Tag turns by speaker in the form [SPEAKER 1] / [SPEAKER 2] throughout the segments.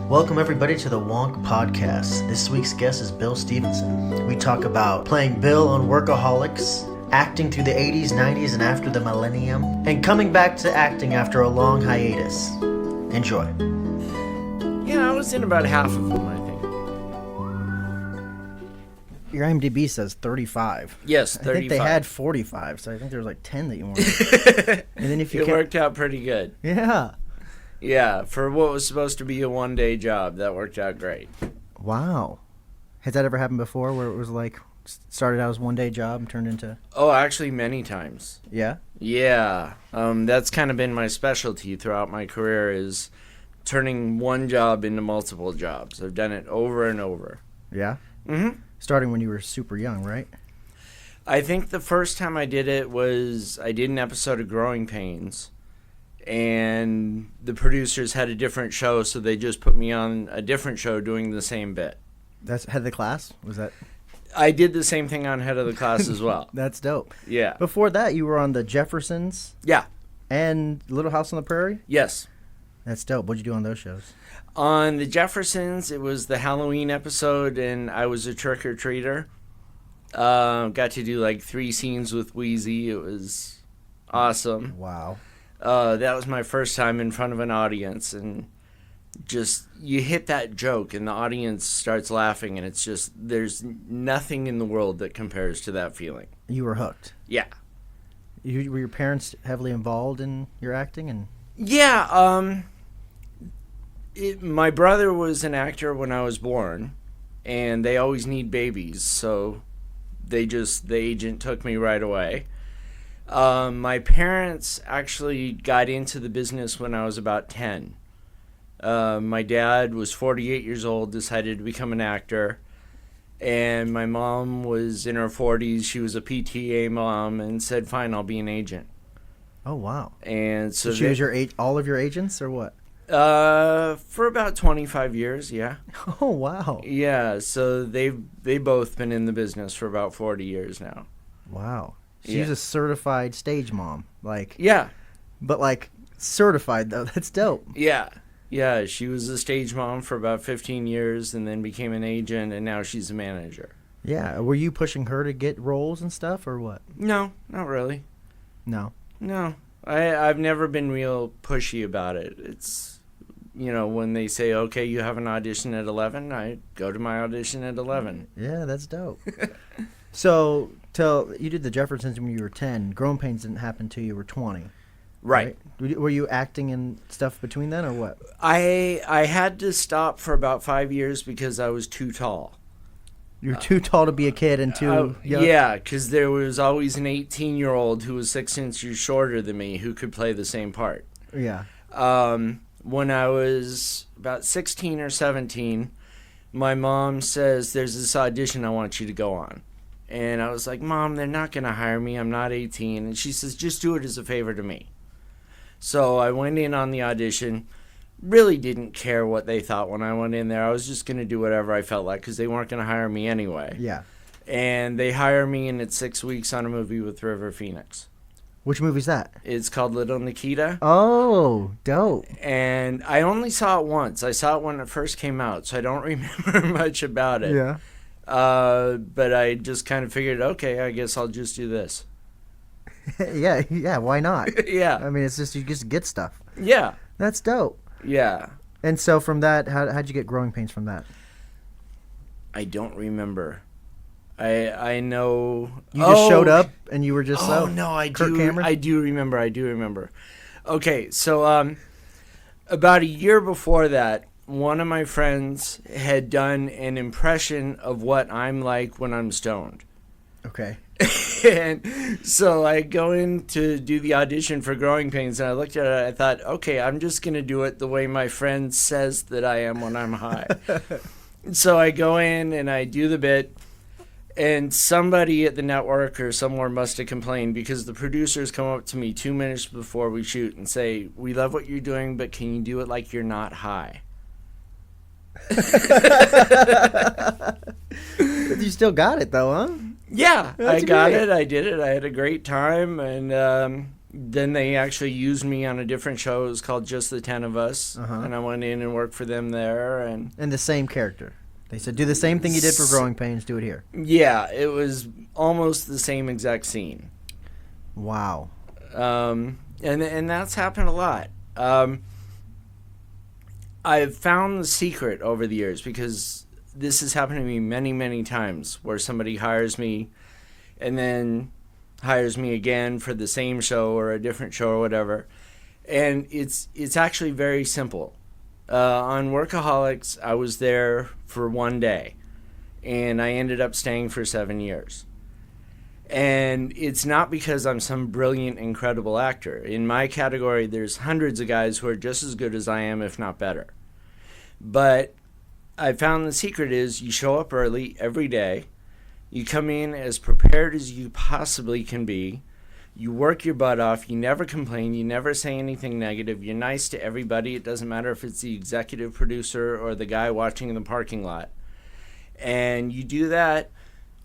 [SPEAKER 1] Welcome everybody to the Wonk Podcast. This week's guest is Bill Stevenson. We talk about playing Bill on Workaholics, acting through the 80s, 90s, and after the millennium, and coming back to acting after a long hiatus. Enjoy.
[SPEAKER 2] Yeah, I was in about half of them, I think.
[SPEAKER 3] Your IMDB says 35.
[SPEAKER 2] Yes, 35.
[SPEAKER 3] I think they had 45, so I think there was like 10 that you wanted. And then if you
[SPEAKER 2] It worked out pretty good.
[SPEAKER 3] Yeah.
[SPEAKER 2] Yeah, for what was supposed to be a one-day job, that worked out great.
[SPEAKER 3] Wow. Has that ever happened before where it was like started out as one-day job and turned into...
[SPEAKER 2] Oh, actually many times.
[SPEAKER 3] Yeah?
[SPEAKER 2] Yeah. That's kind of been my specialty throughout my career is turning one job into multiple jobs. I've done it over and over.
[SPEAKER 3] Yeah?
[SPEAKER 2] Mm-hmm.
[SPEAKER 3] Starting when you were super young, right?
[SPEAKER 2] I think the first time I did it was I did an episode of Growing Pains. And the producers had a different show, so they just put me on a different show doing the same bit.
[SPEAKER 3] That's Head of the Class? Was that...
[SPEAKER 2] I did the same thing on Head of the Class as well.
[SPEAKER 3] That's dope.
[SPEAKER 2] Yeah.
[SPEAKER 3] Before that, you were on the Jeffersons?
[SPEAKER 2] Yeah.
[SPEAKER 3] And Little House on the Prairie?
[SPEAKER 2] Yes.
[SPEAKER 3] That's dope. What'd you do on those shows?
[SPEAKER 2] On the Jeffersons, it was the Halloween episode, and I was a trick-or-treater. Got to do like 3 scenes with Wheezy. It was awesome.
[SPEAKER 3] Wow.
[SPEAKER 2] That was my first time in front of an audience, and just you hit that joke and the audience starts laughing, and it's just there's nothing in the world that compares to that feeling.
[SPEAKER 3] You were hooked.
[SPEAKER 2] Yeah.
[SPEAKER 3] Were your parents heavily involved in your acting? And
[SPEAKER 2] Yeah. My brother was an actor when I was born, and they always need babies, so the agent took me right away. My parents actually got into the business when I was about 10. My dad was 48 years old, decided to become an actor, and my mom was in her 40s. She was a PTA mom and said, fine, I'll be an agent.
[SPEAKER 3] oh, wow.
[SPEAKER 2] And so
[SPEAKER 3] she was all of your agents or what?
[SPEAKER 2] for about 25 years, yeah.
[SPEAKER 3] Oh, wow.
[SPEAKER 2] Yeah, so they've both been in the business for about 40 years now.
[SPEAKER 3] Wow. She's
[SPEAKER 2] Yeah.
[SPEAKER 3] a certified stage mom.
[SPEAKER 2] Yeah.
[SPEAKER 3] But certified though. That's dope.
[SPEAKER 2] Yeah. Yeah, she was a stage mom for about 15 years and then became an agent, and now she's a manager.
[SPEAKER 3] Yeah. Were you pushing her to get roles and stuff or what?
[SPEAKER 2] No, not really.
[SPEAKER 3] No.
[SPEAKER 2] No. I've never been real pushy about it. It's, when they say, okay, you have an audition at 11, I go to my audition at 11.
[SPEAKER 3] Yeah, that's dope. So, you did the Jeffersons when you were 10. Growing Pains didn't happen till you were 20.
[SPEAKER 2] Right.
[SPEAKER 3] Were you acting and stuff between then or what?
[SPEAKER 2] I had to stop for about 5 years because I was too tall.
[SPEAKER 3] You're too tall to be a kid and too young?
[SPEAKER 2] Yeah, because there was always an 18-year-old who was 6 inches shorter than me who could play the same part.
[SPEAKER 3] Yeah.
[SPEAKER 2] When I was about 16 or 17, my mom says, there's this audition I want you to go on. And I was like, Mom, they're not going to hire me. I'm not 18. And she says, just do it as a favor to me. So I went in on the audition. Really didn't care what they thought when I went in there. I was just going to do whatever I felt like because they weren't going to hire me anyway.
[SPEAKER 3] Yeah.
[SPEAKER 2] And they hire me, and it's 6 weeks on a movie with River Phoenix.
[SPEAKER 3] Which movie's that?
[SPEAKER 2] It's called Little Nikita.
[SPEAKER 3] Oh, dope.
[SPEAKER 2] And I only saw it once. I saw it when it first came out, so I don't remember much about it.
[SPEAKER 3] Yeah.
[SPEAKER 2] But I just kind of figured, okay, I guess I'll just do this.
[SPEAKER 3] yeah, why not?
[SPEAKER 2] Yeah.
[SPEAKER 3] I mean, it's just, you just get stuff.
[SPEAKER 2] Yeah.
[SPEAKER 3] That's dope.
[SPEAKER 2] Yeah.
[SPEAKER 3] And so from that, how'd you get Growing Pains from that?
[SPEAKER 2] I don't remember. I know...
[SPEAKER 3] You just showed up and you were just
[SPEAKER 2] no, I
[SPEAKER 3] Kirk
[SPEAKER 2] do.
[SPEAKER 3] Cameron?
[SPEAKER 2] I do remember. Okay, so about a year before that, one of my friends had done an impression of what I'm like when I'm stoned.
[SPEAKER 3] Okay.
[SPEAKER 2] And so I go in to do the audition for Growing Pains, and I looked at it, I thought, okay, I'm just going to do it the way my friend says that I am when I'm high. So I go in and I do the bit, and somebody at the network or somewhere must have complained because the producers come up to me 2 minutes before we shoot and say, we love what you're doing, but can you do it like you're not high?
[SPEAKER 3] You still got it though, huh?
[SPEAKER 2] Yeah,
[SPEAKER 3] That's
[SPEAKER 2] I got
[SPEAKER 3] great.
[SPEAKER 2] it. I did it. I had a great time, and then they actually used me on a different show. It was called Just the 10 of Us.
[SPEAKER 3] Uh-huh.
[SPEAKER 2] And I went in and worked for them there. And
[SPEAKER 3] the same character. They said, do the same thing you did for Growing Pains, do it here.
[SPEAKER 2] yeah, it was almost the same exact scene.
[SPEAKER 3] Wow.
[SPEAKER 2] And that's happened a lot. I've found the secret over the years, because this has happened to me many, many times, where somebody hires me and then hires me again for the same show or a different show or whatever. And it's actually very simple. On Workaholics, I was there for one day, and I ended up staying for 7 years. And it's not because I'm some brilliant, incredible actor. In my category, there's hundreds of guys who are just as good as I am, if not better. But I found the secret is you show up early every day. You come in as prepared as you possibly can be. You work your butt off. You never complain. You never say anything negative. You're nice to everybody. It doesn't matter if it's the executive producer or the guy watching in the parking lot. And you do that.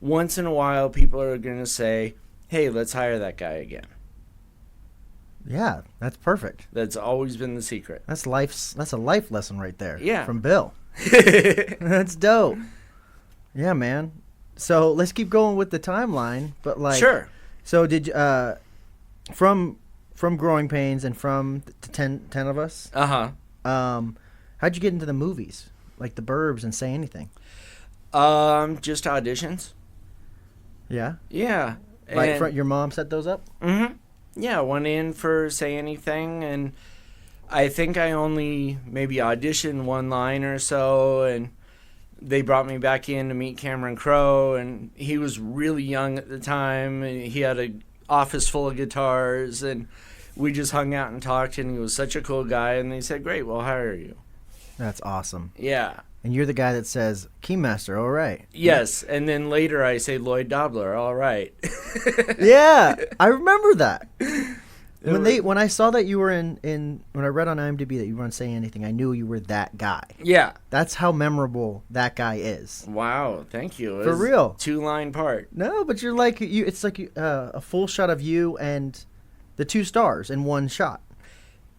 [SPEAKER 2] Once in a while, people are going to say, hey, let's hire that guy again.
[SPEAKER 3] Yeah, that's perfect.
[SPEAKER 2] That's always been the secret.
[SPEAKER 3] That's a life lesson right there.
[SPEAKER 2] Yeah.
[SPEAKER 3] From Bill. That's dope. Yeah, man. So let's keep going with the timeline. But like,
[SPEAKER 2] sure.
[SPEAKER 3] So did from Growing Pains and from the 10 of Us?
[SPEAKER 2] Uh-huh.
[SPEAKER 3] How'd you get into the movies? Like the Burbs and Say Anything?
[SPEAKER 2] Just auditions.
[SPEAKER 3] Yeah?
[SPEAKER 2] Yeah.
[SPEAKER 3] Like your mom set those up?
[SPEAKER 2] Mm-hmm. Yeah, went in for Say Anything, and I think I only maybe auditioned one line or so, and they brought me back in to meet Cameron Crowe, and he was really young at the time, and he had an office full of guitars, and we just hung out and talked, and he was such a cool guy, and they said, great, we'll hire you.
[SPEAKER 3] That's awesome.
[SPEAKER 2] Yeah.
[SPEAKER 3] And you're the guy that says, Keymaster, all right.
[SPEAKER 2] Yes, and then later I say Lloyd Dobler, all right.
[SPEAKER 3] Yeah, I remember that. When I saw that you were in when I read on IMDb that you were on Say Anything, I knew you were that guy.
[SPEAKER 2] Yeah.
[SPEAKER 3] That's how memorable that guy is.
[SPEAKER 2] Wow, thank you.
[SPEAKER 3] For real.
[SPEAKER 2] 2-line part.
[SPEAKER 3] No, but you're like it's like a full shot of you and the 2 stars in one shot.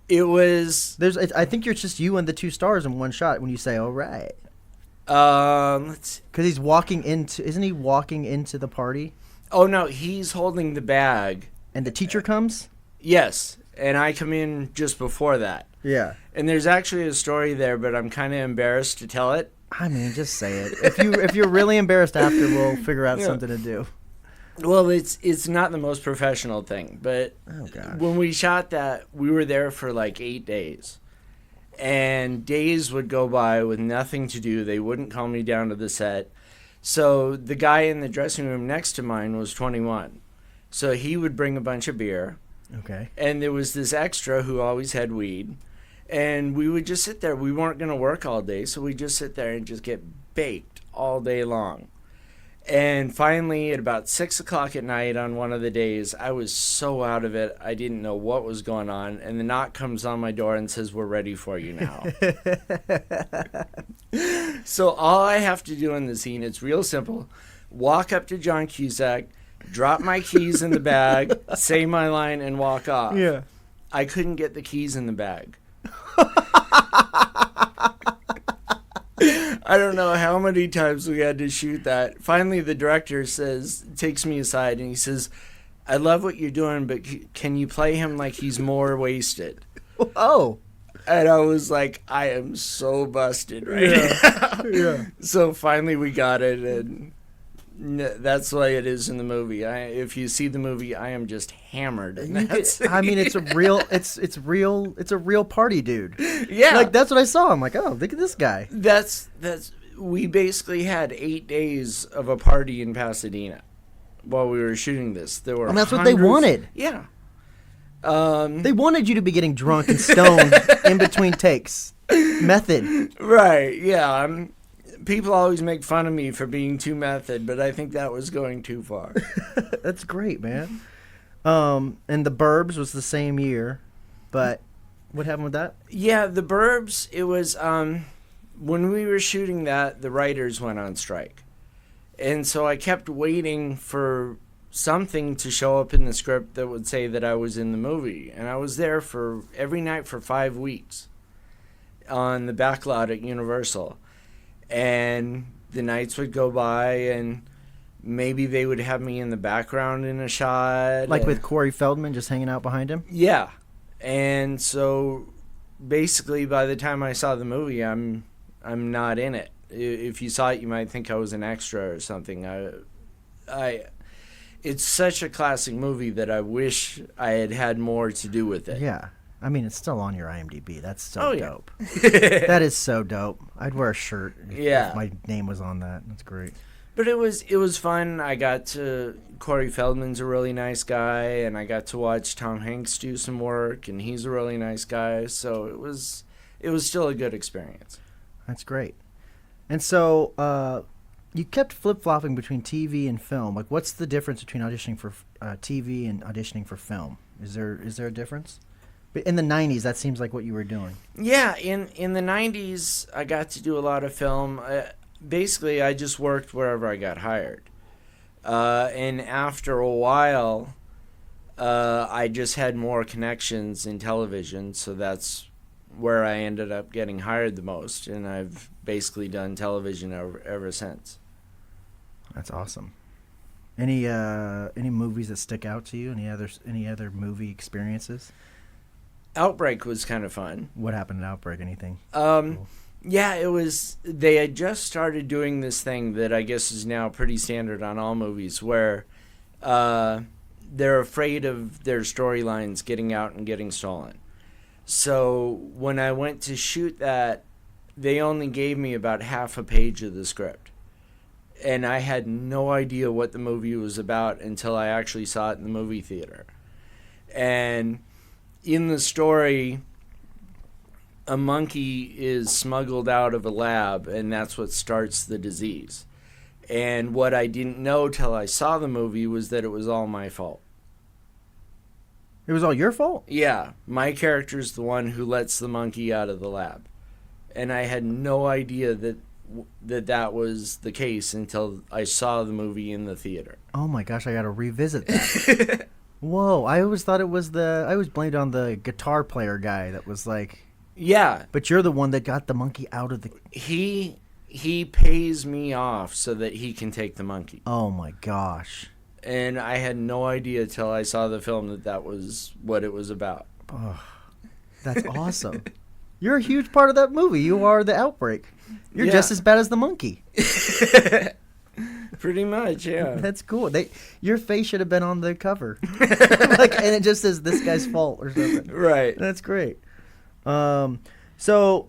[SPEAKER 2] It was.
[SPEAKER 3] I think you're just you and the 2 stars in one shot when you say all right.
[SPEAKER 2] Let's see.
[SPEAKER 3] Because he's walking into. Isn't he walking into the party?
[SPEAKER 2] Oh no, he's holding the bag.
[SPEAKER 3] And the teacher comes.
[SPEAKER 2] Yes, and I come in just before that.
[SPEAKER 3] Yeah.
[SPEAKER 2] And there's actually a story there, but I'm kind of embarrassed to tell it.
[SPEAKER 3] I mean, just say it. If you're really embarrassed after, we'll figure out something to do.
[SPEAKER 2] Well, it's not the most professional thing, but when we shot that, we were there for like 8 days. And days would go by with nothing to do. They wouldn't call me down to the set. So the guy in the dressing room next to mine was 21. So he would bring a bunch of beer.
[SPEAKER 3] Okay.
[SPEAKER 2] And there was this extra who always had weed. And we would just sit there. We weren't going to work all day, so we'd just sit there and just get baked all day long. And finally, at about 6 o'clock at night on one of the days, I was so out of it, I didn't know what was going on. And the knock comes on my door and says, we're ready for you now. So all I have to do in the scene, it's real simple. Walk up to John Cusack, drop my keys in the bag, say my line, and walk off.
[SPEAKER 3] Yeah.
[SPEAKER 2] I couldn't get the keys in the bag. I don't know how many times we had to shoot that. Finally, the director takes me aside, and he says, I love what you're doing, but can you play him like he's more wasted?
[SPEAKER 3] Oh.
[SPEAKER 2] And I was like, I am so busted right now.
[SPEAKER 3] Yeah.
[SPEAKER 2] So finally we got it, and that's the way it is in the movie. If you see the movie, I am just hammered.
[SPEAKER 3] I mean, it's a real party dude.
[SPEAKER 2] Yeah,
[SPEAKER 3] like that's what I saw. I'm like, oh, look at this guy.
[SPEAKER 2] We basically had 8 days of a party in Pasadena while we were shooting this. There were,
[SPEAKER 3] and that's what they wanted.
[SPEAKER 2] Yeah,
[SPEAKER 3] they wanted you to be getting drunk and stoned in between takes. Method.
[SPEAKER 2] Right? Yeah. People always make fun of me for being too method, but I think that was going too far.
[SPEAKER 3] That's great, man. And the Burbs was the same year, but what happened with that?
[SPEAKER 2] Yeah, the Burbs, it was when we were shooting that, the writers went on strike. And so I kept waiting for something to show up in the script that would say that I was in the movie. And I was there for every night for 5 weeks on the back lot at Universal. And the nights would go by, and maybe they would have me in the background in a shot.
[SPEAKER 3] Like with Corey Feldman just hanging out behind him?
[SPEAKER 2] Yeah. And so basically by the time I saw the movie, I'm not in it. If you saw it, you might think I was an extra or something. It's such a classic movie that I wish I had had more to do with it.
[SPEAKER 3] Yeah. I mean, it's still on your IMDb. That's so dope.
[SPEAKER 2] Yeah.
[SPEAKER 3] That is so dope. I'd wear a shirt if my name was on that. That's great.
[SPEAKER 2] But it was fun. I got to... Corey Feldman's a really nice guy, and I got to watch Tom Hanks do some work, and he's a really nice guy. So it was still a good experience.
[SPEAKER 3] That's great. And so you kept flip-flopping between TV and film. Like, what's the difference between auditioning for TV and auditioning for film? Is there a difference? In the 90s, that seems like what you were doing.
[SPEAKER 2] Yeah, in the 90s, I got to do a lot of film. Basically, I just worked wherever I got hired. And after a while, I just had more connections in television, so that's where I ended up getting hired the most, and I've basically done television ever since.
[SPEAKER 3] That's awesome. Any movies that stick out to you? Any other movie experiences?
[SPEAKER 2] Outbreak was kind of fun.
[SPEAKER 3] What happened at Outbreak? Anything?
[SPEAKER 2] Cool. Yeah, it was. They had just started doing this thing that I guess is now pretty standard on all movies, where they're afraid of their storylines getting out and getting stolen. So when I went to shoot that, they only gave me about half a page of the script. And I had no idea what the movie was about until I actually saw it in the movie theater. And in the story, a monkey is smuggled out of a lab, and that's what starts the disease. And what I didn't know till I saw the movie was that it was all my fault.
[SPEAKER 3] It was all your fault?
[SPEAKER 2] Yeah, my character's the one who lets the monkey out of the lab. And I had no idea that was the case until I saw the movie in the theater.
[SPEAKER 3] Oh my gosh, I gotta revisit that. Whoa, I always thought it was I always blamed it on the guitar player guy that was like...
[SPEAKER 2] Yeah.
[SPEAKER 3] But you're the one that got the monkey out of the...
[SPEAKER 2] He pays me off so that he can take the monkey.
[SPEAKER 3] Oh my gosh.
[SPEAKER 2] And I had no idea till I saw the film that was what it was about.
[SPEAKER 3] Oh, that's awesome. You're a huge part of that movie. You are the Outbreak. You're just as bad as the monkey.
[SPEAKER 2] Pretty much, yeah.
[SPEAKER 3] That's cool. Your face should have been on the cover. And it just says this guy's fault or something.
[SPEAKER 2] Right.
[SPEAKER 3] That's great. So,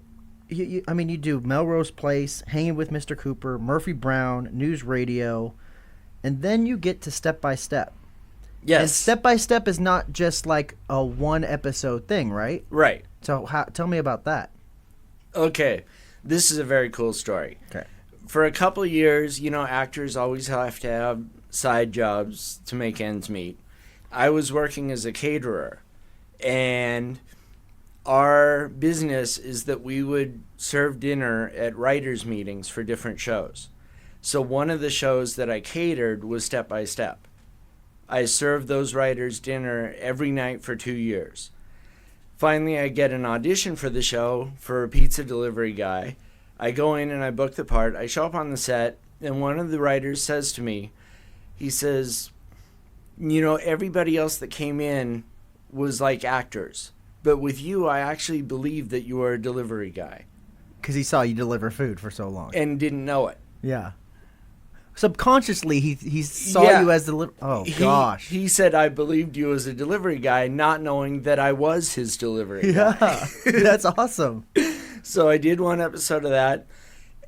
[SPEAKER 3] you do Melrose Place, Hanging with Mr. Cooper, Murphy Brown, News Radio, and then you get to Step by Step.
[SPEAKER 2] Yes.
[SPEAKER 3] And Step by Step is not just like a one-episode thing, right?
[SPEAKER 2] Right.
[SPEAKER 3] So tell me about that.
[SPEAKER 2] Okay. This is a very cool story.
[SPEAKER 3] Okay.
[SPEAKER 2] For a couple of years, actors always have to have side jobs to make ends meet. I was working as a caterer, and our business is that we would serve dinner at writers' meetings for different shows. So one of the shows that I catered was Step by Step. I served those writers dinner every night for 2 years. Finally, I get an audition for the show for a pizza delivery guy. I go in and I book the part. I show up on the set, and one of the writers says to me, he says, everybody else that came in was like actors. But with you, I actually believe that you are a delivery guy.
[SPEAKER 3] Because he saw you deliver food for so long.
[SPEAKER 2] And didn't know it.
[SPEAKER 3] Yeah. Subconsciously, he saw you as the... Oh, gosh.
[SPEAKER 2] He said I believed you as a delivery guy, not knowing that I was his delivery guy.
[SPEAKER 3] Yeah. That's awesome.
[SPEAKER 2] So I did one episode of that,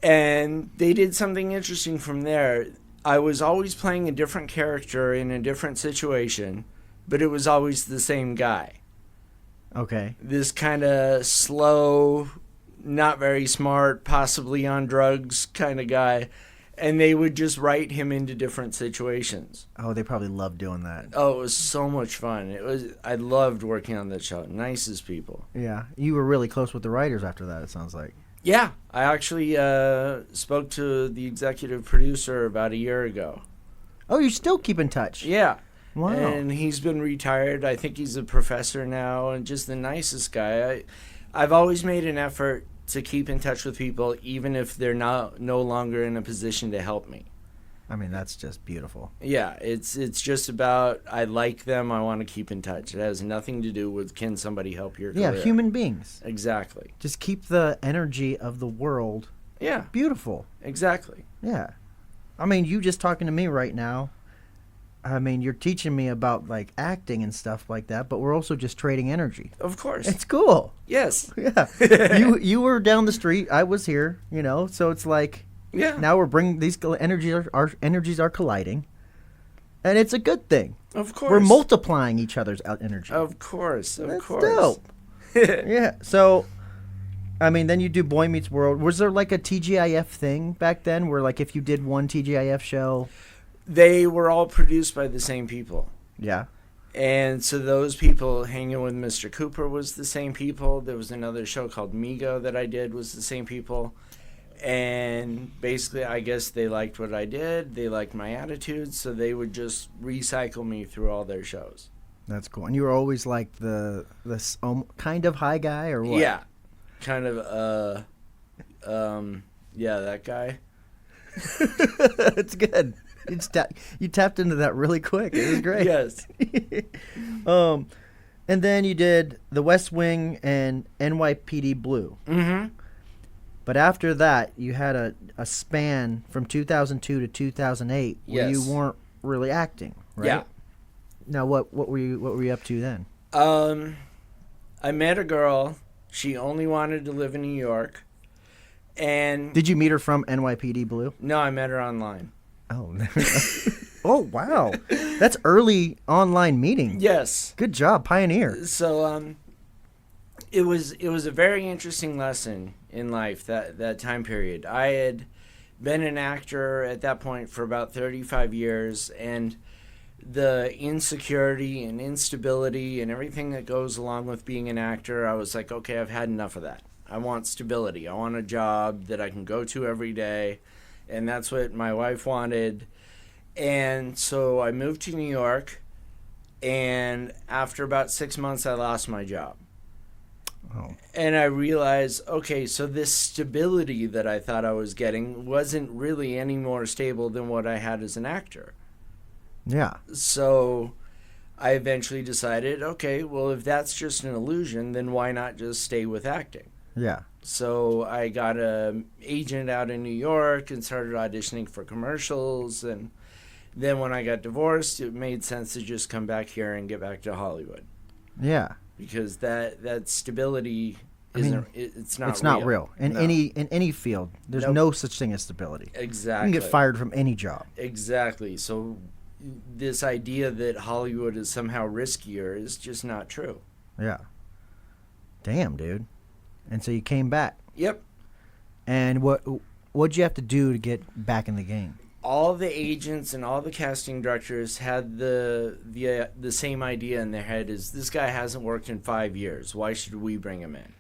[SPEAKER 2] and they did something interesting from there. I was always playing a different character in a different situation, but it was always the same guy.
[SPEAKER 3] Okay.
[SPEAKER 2] This kind of slow, not very smart, possibly on drugs kind of guy. And they would just write him into different situations.
[SPEAKER 3] Oh, they probably loved doing that.
[SPEAKER 2] Oh, it was so much fun. I loved working on that show. Nicest people.
[SPEAKER 3] Yeah. You were really close with the writers after that, it sounds like.
[SPEAKER 2] Yeah. I actually spoke to the executive producer about a year ago.
[SPEAKER 3] Oh, you still keep in touch?
[SPEAKER 2] Yeah.
[SPEAKER 3] Wow.
[SPEAKER 2] And he's been retired. I think he's a professor now and just the nicest guy. I've always made an effort to keep in touch with people even if they're no longer in a position to help me.
[SPEAKER 3] I mean, that's just beautiful.
[SPEAKER 2] Yeah, it's just about I like them, I want to keep in touch. It has nothing to do with can somebody help your career.
[SPEAKER 3] Yeah, human beings.
[SPEAKER 2] Exactly.
[SPEAKER 3] Just keep the energy of the world beautiful.
[SPEAKER 2] Exactly.
[SPEAKER 3] Yeah. I mean, you just talking to me right now. I mean, you're teaching me about like acting and stuff like that, but we're also just trading energy.
[SPEAKER 2] Of course.
[SPEAKER 3] It's cool.
[SPEAKER 2] Yes.
[SPEAKER 3] Yeah. you were down the street, I was here, so it's like now we're bringing these energies our energies are colliding. And it's a good thing.
[SPEAKER 2] Of course.
[SPEAKER 3] We're multiplying each other's energy.
[SPEAKER 2] Of course. Of
[SPEAKER 3] That's
[SPEAKER 2] course.
[SPEAKER 3] dope. Yeah. So I mean, then you do Boy Meets World. Was there like a TGIF thing back then where like if you did one TGIF show?
[SPEAKER 2] They were all produced by the same people.
[SPEAKER 3] Yeah.
[SPEAKER 2] And so those people, Hanging with Mr. Cooper was the same people. There was another show called Migo that I did was the same people. And basically, I guess they liked what I did. They liked my attitude. So they would just recycle me through all their shows.
[SPEAKER 3] That's cool. And you were always like this kind of high guy or what?
[SPEAKER 2] Yeah. Kind of, that guy.
[SPEAKER 3] It's good. You tapped into that really quick. It was great.
[SPEAKER 2] Yes.
[SPEAKER 3] And then you did The West Wing and NYPD Blue.
[SPEAKER 2] Mm-hmm.
[SPEAKER 3] But after that, you had a span from 2002 to 2008 where you weren't really acting, right?
[SPEAKER 2] Yeah.
[SPEAKER 3] Now, what were you up to then?
[SPEAKER 2] I met a girl. She only wanted to live in New York. And
[SPEAKER 3] did you meet her from NYPD Blue?
[SPEAKER 2] No, I met her online.
[SPEAKER 3] Oh. Oh, wow. That's early online meeting.
[SPEAKER 2] Yes.
[SPEAKER 3] Good job, pioneer.
[SPEAKER 2] So it was a very interesting lesson in life, that time period. I had been an actor at that point for about 35 years, and the insecurity and instability and everything that goes along with being an actor, I was like, okay, I've had enough of that. I want stability. I want a job that I can go to every day, and that's what my wife wanted. And so I moved to New York, and after about 6 months, I lost my job.
[SPEAKER 3] Oh.
[SPEAKER 2] And I realized, okay, so this stability that I thought I was getting wasn't really any more stable than what I had as an actor.
[SPEAKER 3] Yeah.
[SPEAKER 2] So I eventually decided, okay, well, if that's just an illusion, then why not just stay with acting?
[SPEAKER 3] Yeah.
[SPEAKER 2] So I got an agent out in New York and started auditioning for commercials. And then when I got divorced, it made sense to just come back here and get back to Hollywood.
[SPEAKER 3] Yeah.
[SPEAKER 2] Because that stability isn't, it's not real.
[SPEAKER 3] It's not real. In any field, there's
[SPEAKER 2] Nope.
[SPEAKER 3] no such thing as stability.
[SPEAKER 2] Exactly.
[SPEAKER 3] You can get fired from any job.
[SPEAKER 2] Exactly. So this idea that Hollywood is somehow riskier is just not true.
[SPEAKER 3] Yeah. Damn, dude. And so you came back.
[SPEAKER 2] Yep.
[SPEAKER 3] And what'd you have to do to get back in the game?
[SPEAKER 2] All the agents and all the casting directors had the same idea in their head: is this guy hasn't worked in 5 years. Why should we bring him in?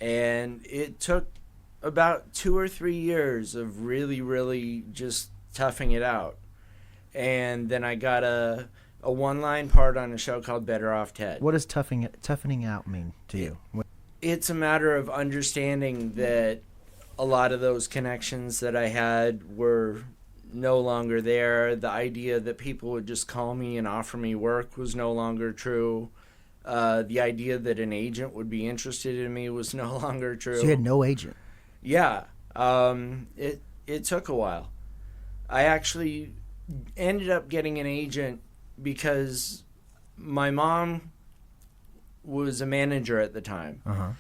[SPEAKER 2] And it took about 2 or 3 years of really, really just toughing it out. And then I got a one-line part on a show called Better Off Ted.
[SPEAKER 3] What does toughening out mean to you?
[SPEAKER 2] It's a matter of understanding that a lot of those connections that I had were no longer there. The idea that people would just call me and offer me work was no longer true. The idea that an agent would be interested in me was no longer true.
[SPEAKER 3] So you had no agent?
[SPEAKER 2] Yeah. It took a while. I actually ended up getting an agent because my mom was a manager at the time.
[SPEAKER 3] Uh-huh.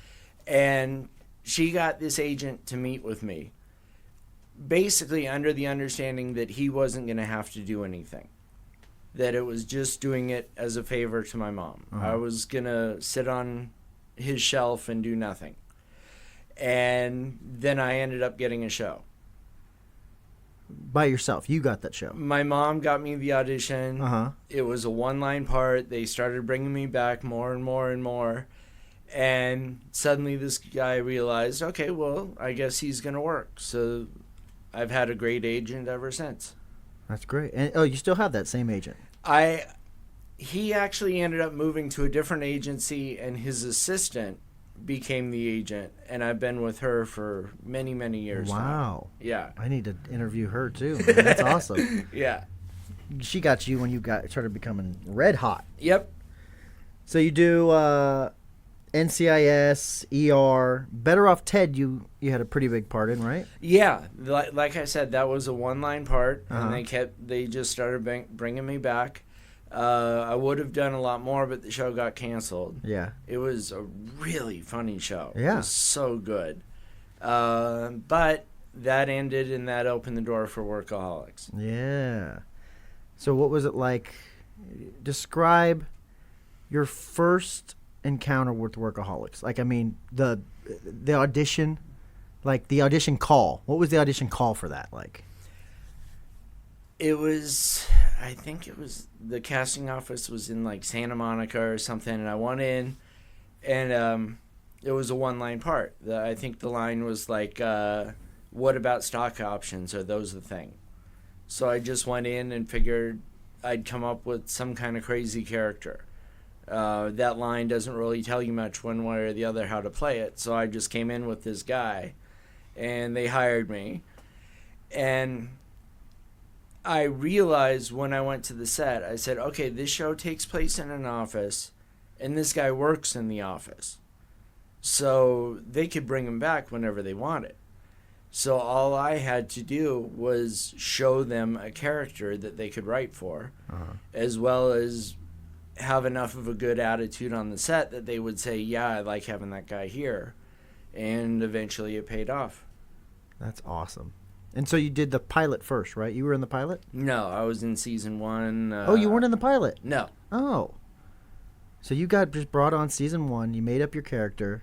[SPEAKER 2] And she got this agent to meet with me, basically under the understanding that he wasn't going to have to do anything, that it was just doing it as a favor to my mom.
[SPEAKER 3] Uh-huh.
[SPEAKER 2] I was going to sit on his shelf and do nothing. And then I ended up getting a show.
[SPEAKER 3] By yourself? You got that show?
[SPEAKER 2] My mom got me the audition.
[SPEAKER 3] Uh-huh.
[SPEAKER 2] It was a one-line part. They started bringing me back more and more and more. And suddenly this guy realized, okay, well, I guess he's going to work. So I've had a great agent ever since.
[SPEAKER 3] That's great. And you still have that same agent?
[SPEAKER 2] He actually ended up moving to a different agency, and his assistant became the agent, and I've been with her for many, many years now.
[SPEAKER 3] Wow.
[SPEAKER 2] Yeah.
[SPEAKER 3] I need to interview her too. Man. That's awesome.
[SPEAKER 2] Yeah.
[SPEAKER 3] She got you when you started becoming red hot.
[SPEAKER 2] Yep.
[SPEAKER 3] So you do NCIS, ER, Better Off Ted. You had a pretty big part in, right?
[SPEAKER 2] Yeah. Like I said, that was a one-line part,
[SPEAKER 3] Uh-huh.
[SPEAKER 2] and they just started bringing me back. I would have done a lot more, but the show got canceled.
[SPEAKER 3] Yeah.
[SPEAKER 2] It was a really funny show.
[SPEAKER 3] Yeah.
[SPEAKER 2] It was so good. But that ended, and that opened the door for Workaholics.
[SPEAKER 3] Yeah. So what was it like? Describe your first encounter with Workaholics. Like, I mean, the audition, like the audition call. What was the audition call for that like?
[SPEAKER 2] I think it was, the casting office was in like Santa Monica or something, and I went in, and it was a one-line part. I think the line was like, what about stock options? Are those the thing? So I just went in and figured I'd come up with some kind of crazy character. That line doesn't really tell you much one way or the other how to play it, so I just came in with this guy, and they hired me. And I realized when I went to the set, I said, okay, this show takes place in an office, and this guy works in the office. So they could bring him back whenever they wanted. So all I had to do was show them a character that they could write for, as well as have enough of a good attitude on the set that they would say, yeah, I like having that guy here. And eventually it paid off.
[SPEAKER 3] That's awesome. And so you did the pilot first, right? You were in the pilot?
[SPEAKER 2] No, I was in season 1.
[SPEAKER 3] Oh, you weren't in the pilot?
[SPEAKER 2] No.
[SPEAKER 3] Oh. So you got just brought on season 1, you made up your character.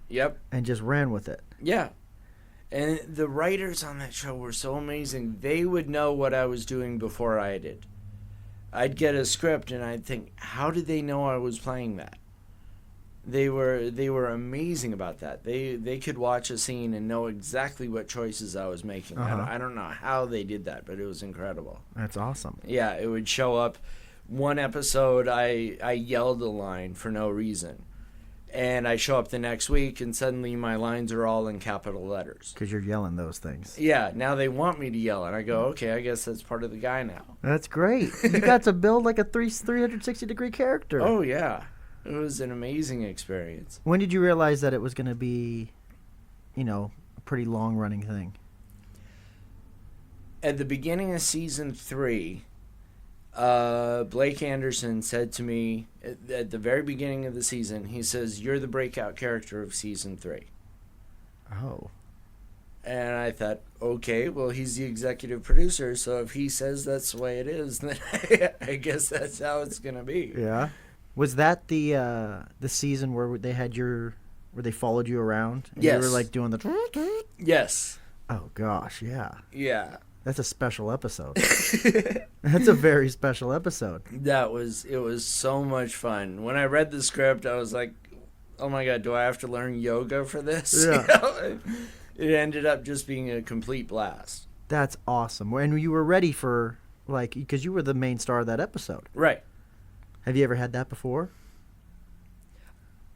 [SPEAKER 2] Yep.
[SPEAKER 3] And just ran with it.
[SPEAKER 2] Yeah. And the writers on that show were so amazing. They would know what I was doing before I did. I'd get a script and I'd think, how did they know I was playing that? They were amazing about that. They could watch a scene and know exactly what choices I was making. I don't know how they did that, but it was incredible.
[SPEAKER 3] That's awesome.
[SPEAKER 2] Yeah, it would show up. One episode, I yelled a line for no reason. And I show up the next week, and suddenly my lines are all in capital letters.
[SPEAKER 3] Because you're yelling those things.
[SPEAKER 2] Yeah, now they want me to yell, and I go, okay, I guess that's part of the guy now.
[SPEAKER 3] That's great. You got to build like a 360-degree character.
[SPEAKER 2] Oh, yeah. It was an amazing experience.
[SPEAKER 3] When did you realize that it was going to be, a pretty long-running thing?
[SPEAKER 2] At the beginning of season 3, Blake Anderson said to me at the very beginning of the season, he says, you're the breakout character of season 3.
[SPEAKER 3] Oh.
[SPEAKER 2] And I thought, okay, well, he's the executive producer, so if he says that's the way it is, then I guess that's how it's going to be.
[SPEAKER 3] Yeah. Was that the season where they had where they followed you around? And
[SPEAKER 2] Yes.
[SPEAKER 3] You were like doing the...
[SPEAKER 2] Yes.
[SPEAKER 3] Oh, gosh, yeah.
[SPEAKER 2] Yeah.
[SPEAKER 3] That's a special episode. That's a very special episode.
[SPEAKER 2] It was so much fun. When I read the script, I was like, oh my God, do I have to learn yoga for this?
[SPEAKER 3] Yeah.
[SPEAKER 2] It ended up just being a complete blast.
[SPEAKER 3] That's awesome. And you were ready for, because you were the main star of that episode.
[SPEAKER 2] Right.
[SPEAKER 3] Have you ever had that before?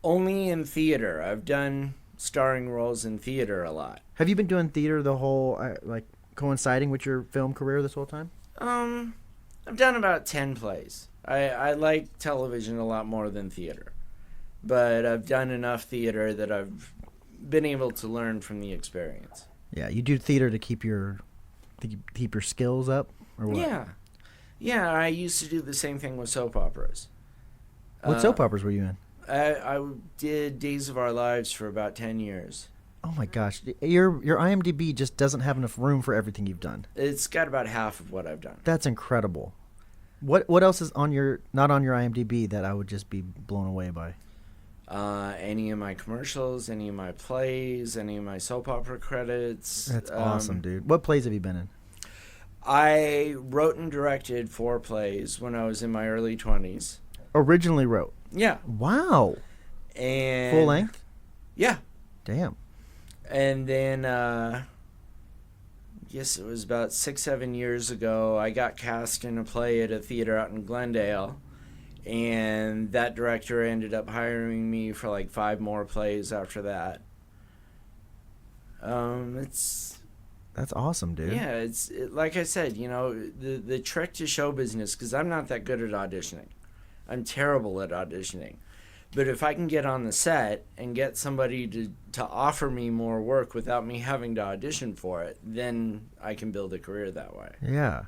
[SPEAKER 2] Only in theater. I've done starring roles in theater a lot.
[SPEAKER 3] Have you been doing theater the whole, coinciding with your film career this whole time?
[SPEAKER 2] I've done about 10 plays. I like television a lot more than theater. But I've done enough theater that I've been able to learn from the experience.
[SPEAKER 3] Yeah, you do theater to keep your skills up, or what?
[SPEAKER 2] Yeah. Yeah, I used to do the same thing with soap operas.
[SPEAKER 3] What soap operas were you in?
[SPEAKER 2] I did Days of Our Lives for about 10 years.
[SPEAKER 3] Oh my gosh, your IMDb just doesn't have enough room for everything you've done.
[SPEAKER 2] It's got about half of what I've done.
[SPEAKER 3] That's incredible. What else is not on your IMDb that I would just be blown away by?
[SPEAKER 2] Any of my commercials, any of my plays, any of my soap opera credits.
[SPEAKER 3] That's awesome, dude. What plays have you been in?
[SPEAKER 2] I wrote and directed 4 plays when I was in my early 20s.
[SPEAKER 3] Originally wrote?
[SPEAKER 2] Yeah.
[SPEAKER 3] Wow.
[SPEAKER 2] And
[SPEAKER 3] full length?
[SPEAKER 2] Yeah.
[SPEAKER 3] Damn.
[SPEAKER 2] And then Yes, it was about 6-7 years ago. I got cast in a play at a theater out in Glendale, and that director ended up hiring me for like 5 more plays after that.
[SPEAKER 3] That's awesome, dude.
[SPEAKER 2] Yeah, like I said, the trick to show business, because I'm not that good at auditioning. I'm terrible at auditioning. But if I can get on the set and get somebody to offer me more work without me having to audition for it, then I can build a career that way.
[SPEAKER 3] Yeah.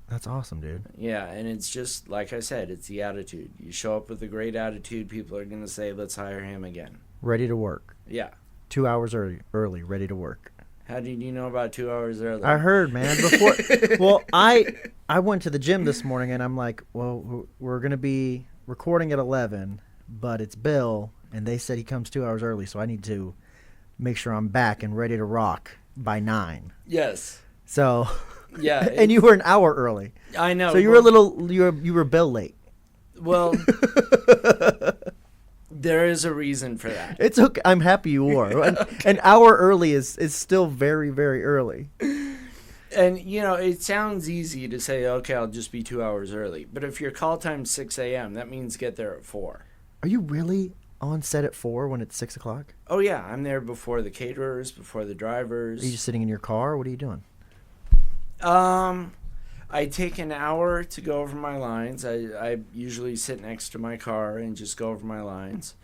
[SPEAKER 3] That's awesome, dude.
[SPEAKER 2] Yeah, and it's just, like I said, it's the attitude. You show up with a great attitude, people are going to say, let's hire him again.
[SPEAKER 3] Ready to work.
[SPEAKER 2] Yeah.
[SPEAKER 3] 2 hours early, ready to work.
[SPEAKER 2] How did you know about 2 hours early?
[SPEAKER 3] I heard, man. Before, well, I went to the gym this morning, and I'm like, well, we're going to be recording at 11, but it's Bill, and they said he comes 2 hours early, so I need to make sure I'm back and ready to rock by 9.
[SPEAKER 2] Yes.
[SPEAKER 3] So,
[SPEAKER 2] yeah.
[SPEAKER 3] And you were an hour early.
[SPEAKER 2] I know.
[SPEAKER 3] So you were Bill late.
[SPEAKER 2] Well, there is a reason for that.
[SPEAKER 3] It's okay. I'm happy you were. An hour early is still very, very early.
[SPEAKER 2] And, it sounds easy to say, okay, I'll just be 2 hours early. But if your call time's 6 a.m., that means get there at 4.
[SPEAKER 3] Are you really on set at 4 when it's 6 o'clock?
[SPEAKER 2] Oh, yeah. I'm there before the caterers, before the drivers.
[SPEAKER 3] Are you just sitting in your car? What are you doing?
[SPEAKER 2] I take an hour to go over my lines. I usually sit next to my car and just go over my lines.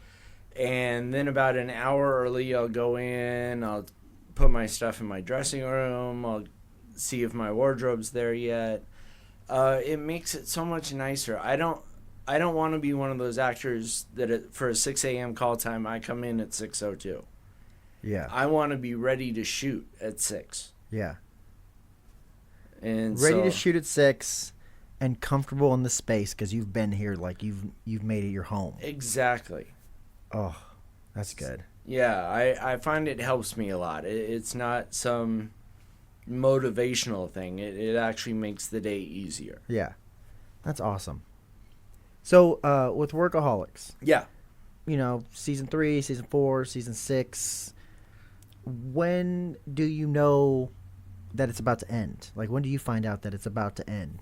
[SPEAKER 2] And then about an hour early, I'll go in, I'll put my stuff in my dressing room, I'll see if my wardrobe's there yet. It makes it so much nicer. I don't want to be one of those actors that for a 6 a.m. call time, I come in at 6:02.
[SPEAKER 3] Yeah.
[SPEAKER 2] I want to be ready to shoot at 6.
[SPEAKER 3] Yeah.
[SPEAKER 2] And
[SPEAKER 3] ready to shoot at 6 and comfortable in the space because you've been here, like you've made it your home.
[SPEAKER 2] Exactly.
[SPEAKER 3] Oh, that's good.
[SPEAKER 2] Yeah, I find it helps me a lot. It's not some motivational thing. It actually makes the day easier.
[SPEAKER 3] Yeah. That's awesome. So, with Workaholics.
[SPEAKER 2] Yeah.
[SPEAKER 3] Season 3, season 4, season 6. When do you know that it's about to end? Like, when do you find out that it's about to end?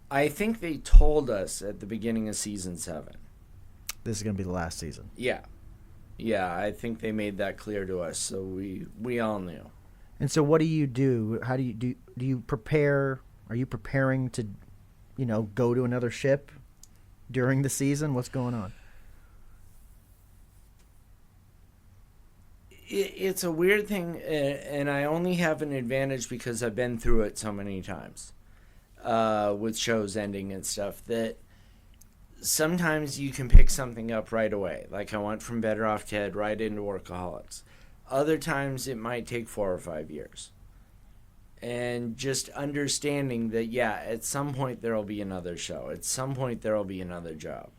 [SPEAKER 2] I think they told us at the beginning of season 7.
[SPEAKER 3] This is going to be the last season.
[SPEAKER 2] Yeah. Yeah, I think they made that clear to us, so we all knew. And
[SPEAKER 3] so what do you do? How do you prepare? Are you preparing to, go to another ship during the season? What's going on?
[SPEAKER 2] It's a weird thing, and I only have an advantage because I've been through it so many times with shows ending and stuff, that sometimes you can pick something up right away. Like I went from Better Off Ted right into Workaholics. Other times it might take 4 or 5 years. And just understanding that, yeah, at some point there will be another show. At some point there will be another job.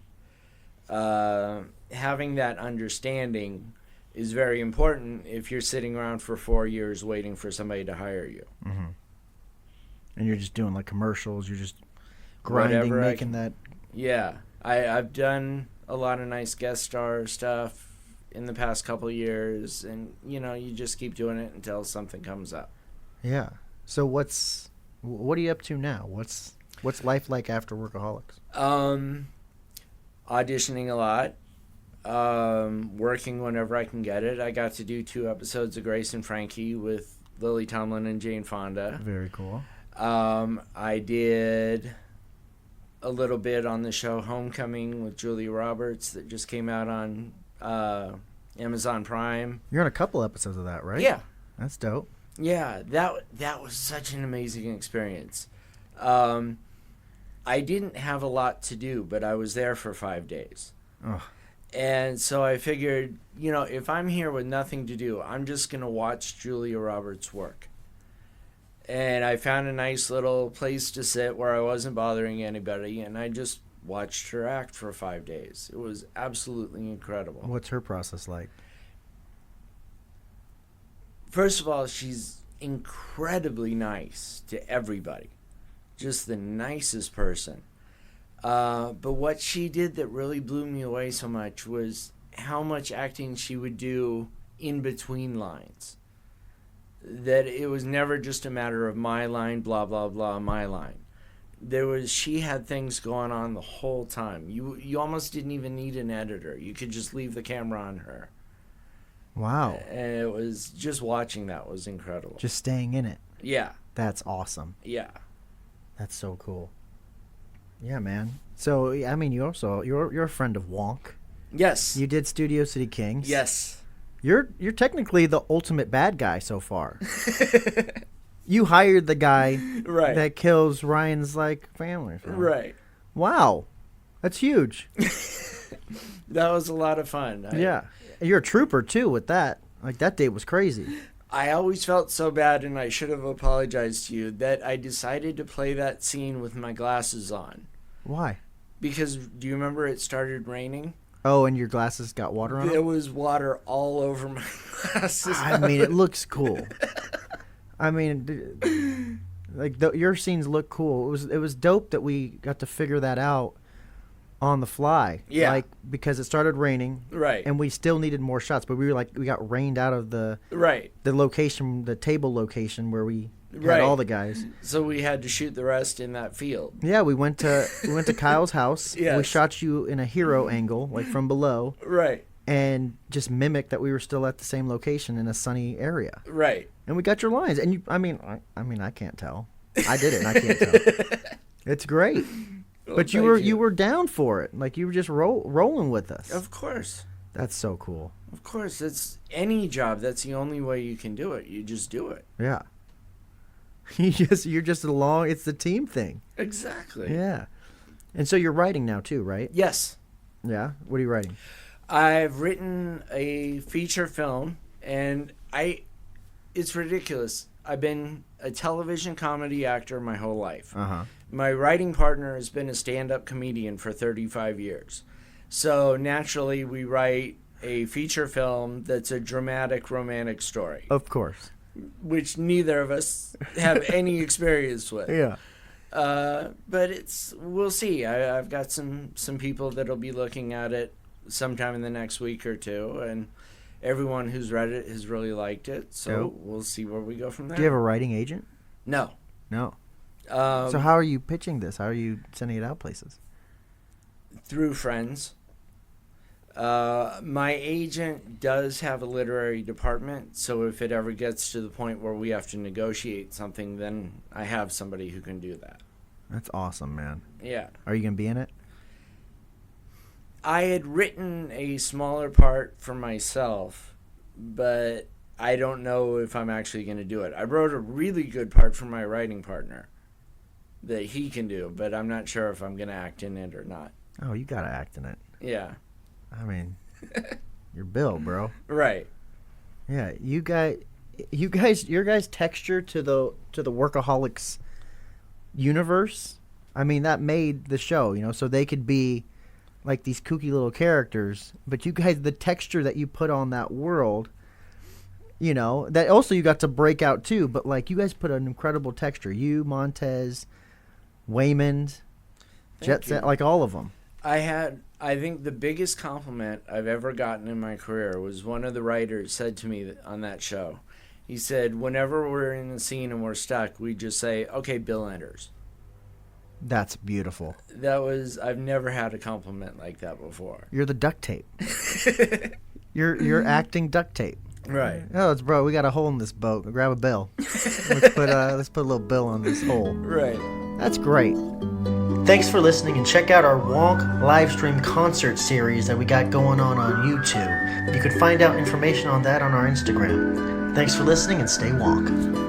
[SPEAKER 2] Having that understanding is very important if you're sitting around for 4 years waiting for somebody to hire you.
[SPEAKER 3] Mm-hmm. And you're just doing like commercials. You're just grinding, making that.
[SPEAKER 2] Yeah. I've done a lot of nice guest star stuff in the past couple of years, and you just keep doing it until something comes up.
[SPEAKER 3] Yeah. So what are you up to now? What's life like after Workaholics?
[SPEAKER 2] Auditioning a lot. Working whenever I can get it. I got to do 2 episodes of Grace and Frankie with Lily Tomlin and Jane Fonda.
[SPEAKER 3] Very cool.
[SPEAKER 2] I did a little bit on the show Homecoming with Julia Roberts that just came out on Amazon Prime.
[SPEAKER 3] You're on a couple episodes of that, right?
[SPEAKER 2] Yeah.
[SPEAKER 3] That's dope.
[SPEAKER 2] Yeah, that was such an amazing experience. I didn't have a lot to do, but I was there for 5 days.
[SPEAKER 3] Oh.
[SPEAKER 2] And so I figured, if I'm here with nothing to do, I'm just going to watch Julia Roberts work. And I found a nice little place to sit where I wasn't bothering anybody, and I just watched her act for 5 days. It was absolutely incredible.
[SPEAKER 3] What's her process like?
[SPEAKER 2] First of all, she's incredibly nice to everybody. Just the nicest person. But what she did that really blew me away so much was how much acting she would do in between lines. that it was never just a matter of my line, blah, blah, blah, my line. She had things going on the whole time. You almost didn't even need an editor. You could just leave the camera on her.
[SPEAKER 3] Wow.
[SPEAKER 2] And it was just watching that was incredible.
[SPEAKER 3] Just staying in it.
[SPEAKER 2] Yeah.
[SPEAKER 3] That's awesome.
[SPEAKER 2] Yeah.
[SPEAKER 3] That's so cool. Yeah, man. So, I mean, you're a friend of Wonk.
[SPEAKER 2] Yes.
[SPEAKER 3] You did Studio City Kings.
[SPEAKER 2] Yes.
[SPEAKER 3] You're technically the ultimate bad guy so far. You hired the guy
[SPEAKER 2] Right.
[SPEAKER 3] that kills Ryan's family.
[SPEAKER 2] Right.
[SPEAKER 3] Wow. That's huge.
[SPEAKER 2] That was a lot of fun.
[SPEAKER 3] Yeah. You're a trooper too with that. That date was crazy.
[SPEAKER 2] I always felt so bad, and I should have apologized to you, that I decided to play that scene with my glasses on.
[SPEAKER 3] Why?
[SPEAKER 2] Because, do you remember it started raining?
[SPEAKER 3] Oh, and your glasses got water on them?
[SPEAKER 2] There was water all over my glasses.
[SPEAKER 3] I mean, it looks cool. I mean, your scenes look cool. It was dope that we got to figure that out on the fly.
[SPEAKER 2] Yeah.
[SPEAKER 3] Because it started raining.
[SPEAKER 2] Right.
[SPEAKER 3] And we still needed more shots, but we got rained out of the location, the table location where we had all the guys.
[SPEAKER 2] So we had to shoot the rest in that field.
[SPEAKER 3] Yeah, we went to Kyle's house.
[SPEAKER 2] Yes.
[SPEAKER 3] We shot you in a hero angle, from below.
[SPEAKER 2] Right.
[SPEAKER 3] And just mimic that we were still at the same location in a sunny area.
[SPEAKER 2] Right.
[SPEAKER 3] And we got your lines. And I can't tell. I did it and I can't tell. It's great.
[SPEAKER 2] Well,
[SPEAKER 3] but you were down for it. You were just rolling with us.
[SPEAKER 2] Of course.
[SPEAKER 3] That's so cool.
[SPEAKER 2] Of course. It's any job. That's the only way you can do it. You just do it.
[SPEAKER 3] Yeah. You're just along. It's the team thing.
[SPEAKER 2] Exactly.
[SPEAKER 3] Yeah. And so you're writing now too, right?
[SPEAKER 2] Yes.
[SPEAKER 3] Yeah. What are you writing?
[SPEAKER 2] I've written a feature film, and it's ridiculous. I've been a television comedy actor my whole life.
[SPEAKER 3] Uh-huh.
[SPEAKER 2] My writing partner has been a stand-up comedian for 35 years. So naturally, we write a feature film that's a dramatic romantic story.
[SPEAKER 3] Of course.
[SPEAKER 2] Which neither of us have any experience with.
[SPEAKER 3] Yeah.
[SPEAKER 2] But we'll see. I've got some people that'll be looking at it sometime in the next week or two, and everyone who's read it has really liked it, so we'll see where we go from there.
[SPEAKER 3] Do you have a writing agent?
[SPEAKER 2] No.
[SPEAKER 3] So how are you pitching this? How are you sending it out places?
[SPEAKER 2] Through friends. My agent does have a literary department, so if it ever gets to the point where we have to negotiate something, then I have somebody who can do that.
[SPEAKER 3] That's awesome, man.
[SPEAKER 2] Yeah.
[SPEAKER 3] Are you going to be in it?
[SPEAKER 2] I had written a smaller part for myself, but I don't know if I'm actually going to do it. I wrote a really good part for my writing partner that he can do, but I'm not sure if I'm going to act in it or not.
[SPEAKER 3] Oh, you got to act in it.
[SPEAKER 2] Yeah.
[SPEAKER 3] I mean, you're Bill, bro.
[SPEAKER 2] Right.
[SPEAKER 3] Yeah, your guys' texture to the Workaholics universe. I mean, that made the show, so they could be like these kooky little characters, but you guys, the texture that you put on that world, that also you got to break out too, but you guys put an incredible texture. You, Montez, Waymond, Jet Set, all of them.
[SPEAKER 2] I think the biggest compliment I've ever gotten in my career was one of the writers said to me on that show. He said, whenever we're in the scene and we're stuck, we just say, okay, Bill enters.
[SPEAKER 3] That's beautiful.
[SPEAKER 2] I've never had a compliment like that before.
[SPEAKER 3] You're the duct tape. You're acting duct tape.
[SPEAKER 2] Right.
[SPEAKER 3] Oh, bro, we got a hole in this boat. Grab a bill. Let's put a little bill on this hole.
[SPEAKER 2] Right.
[SPEAKER 3] That's great.
[SPEAKER 1] Thanks for listening, and check out our Wonk live stream concert series that we got going on YouTube. You can find out information on that on our Instagram. Thanks for listening, and stay Wonk.